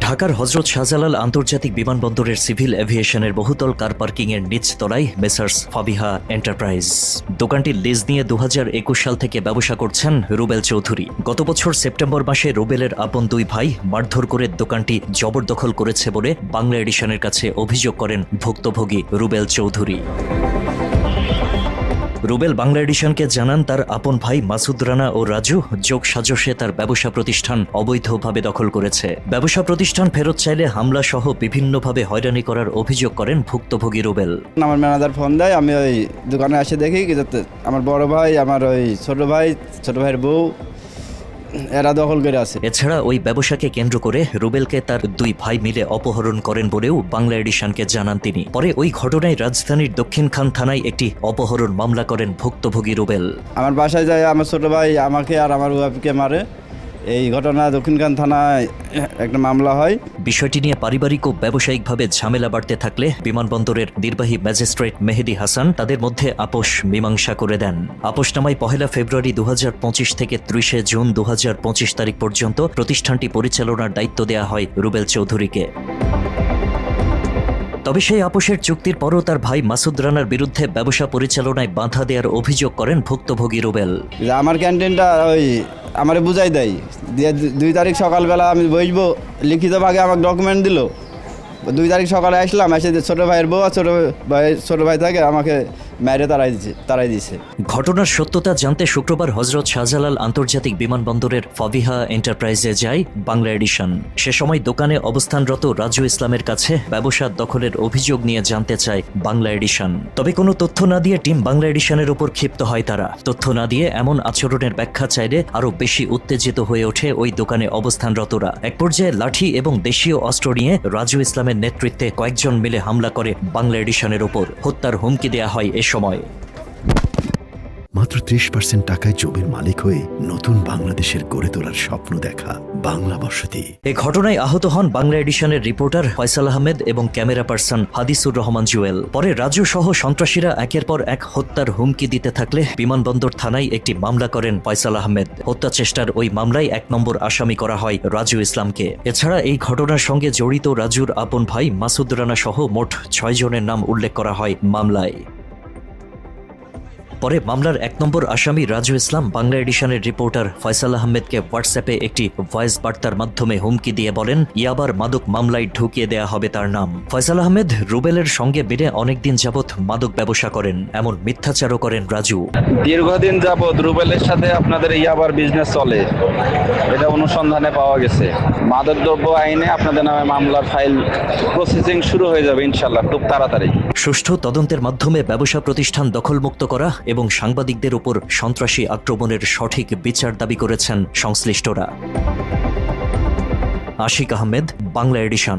ঢাকার হযরত শাহজালাল আন্তর্জাতিক বিমানবন্দরের সিভিল এভিয়েশনের বহুতল কার পার্কিংয়ের নিচতলায় মেসার্স ফাবিহা এন্টারপ্রাইজ দোকানটি লিজ নিয়ে 2021 সাল থেকে ব্যবসা করছেন রুবেল চৌধুরী। গত বছর সেপ্টেম্বর মাসে রুবেলের আপন দুই ভাই মারধর করে দোকানটি জবরদখল করেছে বলে বাংলা এডিশনের কাছে অভিযোগ করেন ভুক্তভোগী রুবেল চৌধুরী। রুবেল বাংলা এডিশনকে জানান তার আপন ভাই মাসুদ রানা ও রাজু যোগ সাজসে তার ব্যবসা প্রতিষ্ঠান অবৈধভাবে দখল করেছে। ব্যবসা প্রতিষ্ঠান ফেরত চাইলে হামলা সহ বিভিন্নভাবে হয়রানি করার অভিযোগ করেন ভুক্তভোগী রুবেল। আমার ম্যানেজার ফোন দেয়, আমি ওই দোকানে এসে দেখি আমার বড় ভাই, আমার ওই ছোট ভাইয়ের বউ এরা দখল করে আছে। এছাড়া ওই ব্যবসাকে কেন্দ্র করে রুবেলকে তার দুই ভাই মিলে অপহরণ করেন বলেও বাংলা এডিশনকে জানান তিনি। পরে ওই ঘটনায় রাজধানীর দক্ষিণখান থানায় একটি অপহরণ মামলা করেন ভুক্তভোগী রুবেল। আমার বাসায় যায় আমার ছোট ভাই আমাকে আর আমার ওয়াইফকে মারে। এই ঘটনা দক্ষিণখান থানায় একটা মামলা হয়। বিষয়টি নিয়ে পারিবারিক ও ব্যবসায়িকভাবে ঝামেলা বাড়তে থাকলে বিমানবন্দরের নির্বাহী ম্যাজিস্ট্রেট মেহেদী হাসান তাদের মধ্যে আপোষ মীমাংসা করে দেন। আপোষনামায় 1 ফেব্রুয়ারি 2025 থেকে 30 জুন 2025 তারিখ পর্যন্ত প্রতিষ্ঠানটি পরিচালনার দায়িত্ব দেওয়া হয় রুবেল চৌধুরীকে। তবে সেই আপোষের চুক্তির পরও তার ভাই মাসুদ রানার বিরুদ্ধে ব্যবসা পরিচালনায় বাধা দেওয়ার অভিযোগ করেন ভুক্তভোগী রুবেল। আমার ক্যান্টিনটা ওই আমারে বুঝাই দেয়, 2 তারিখ সকালবেলা আমি বসবো, লিখিতভাবে আমাকে ডকুমেন্ট দিল। 2 তারিখ সকালে আসলাম, এসে ছোট ভাইয়ের বউ আর ছোট ভাই থাকে আমাকে মেরে তারাই দিছে। ঘটনার সত্যতা জানতে শুক্রবার হযরত শাহজালাল আন্তর্জাতিক বিমানবন্দরের ফাবিহা এন্টারপ্রাইজে যায় বাংলা এডিশন। সে সময় দোকানে অবস্থানরত রাজু ইসলামের কাছে ব্যবসা দখলের অভিযোগ নিয়ে জানতে চায় বাংলা এডিশন। তবে কোনো তথ্য না দিয়ে টিম বাংলা এডিশনের উপর ক্ষিপ্ত হয় তারা। তথ্য না দিয়ে এমন আচরণের ব্যাখ্যা চাইলে আরও বেশি উত্তেজিত হয়ে ওঠে ওই দোকানে অবস্থানরতরা। এক পর্যায়ে লাঠি এবং দেশীয় অস্ত্র নিয়ে রাজু ইসলামের নেতৃত্বে কয়েকজন মিলে হামলা করে বাংলা এডিশনের উপর। হত্যার হুমকি দেয়া হয় এ সময়। মাত্র 30% টাকায় জমির মালিক হয়ে নতুন বাংলাদেশের গড়ে তোলার স্বপ্ন দেখা বাংলা বসতি। এ ঘটনায় আহত হন বাংলা এডিশনের রিপোর্টার ফয়সাল আহমেদ এবং ক্যামেরা পার্সন হাদিসুর রহমান জুয়েল। পরে রাজু সহ সন্ত্রাসীরা একের পর এক হত্যার হুমকি দিতে থাকলে বিমানবন্দর থানায় একটি মামলা করেন ফয়সাল আহমেদ। হত্যা চেষ্টার ওই মামলায় 1 নম্বর আসামি করা হয় রাজু ইসলামকে। এছাড়া এই ঘটনার সঙ্গে জড়িত রাজুর আপন ভাই মাসুদ রানা সহ মোট 6 জনের নাম উল্লেখ করা হয় মামলায়। পরে মামলার 1 নম্বর আসামি রাজু ইসলাম বাংলা এডিশনের রিপোর্টার ফয়সাল আহমেদকে হোয়াটসঅ্যাপে একটি ভয়েস বার্তার মাধ্যমে হুমকি দিয়ে বলেন ইয়াবার মাদক মামলায় ঢুকিয়ে দেয়া হবে তার নাম। ফয়সাল আহমেদ রুবেলের সঙ্গে বেড়ে অনেকদিন যাবৎ মাদক ব্যবসা করেন এমন মিথ্যাচারও করেন রাজু। দীর্ঘদিন যাবৎ রুবেলের সাথে আপনাদের ইয়াবার বিজনেস চলে, এটা অনুসন্ধানে পাওয়া গেছে। মাদকদ্রব্য আইনে আপনাদের নামে মামলার ফাইল প্রসেসিং শুরু হয়ে যাবে ইনশাল্লাহ খুব তাড়াতাড়ি। সুষ্ঠু তদন্তের মাধ্যমে ব্যবসা প্রতিষ্ঠান দখলমুক্ত করা এবং সাংবাদিকদের উপর সন্ত্রাসী আক্রমণের সঠিক বিচার দাবি করেছেন সংশ্লিষ্টরা। আশিক আহমেদ, বাংলা এডিশন।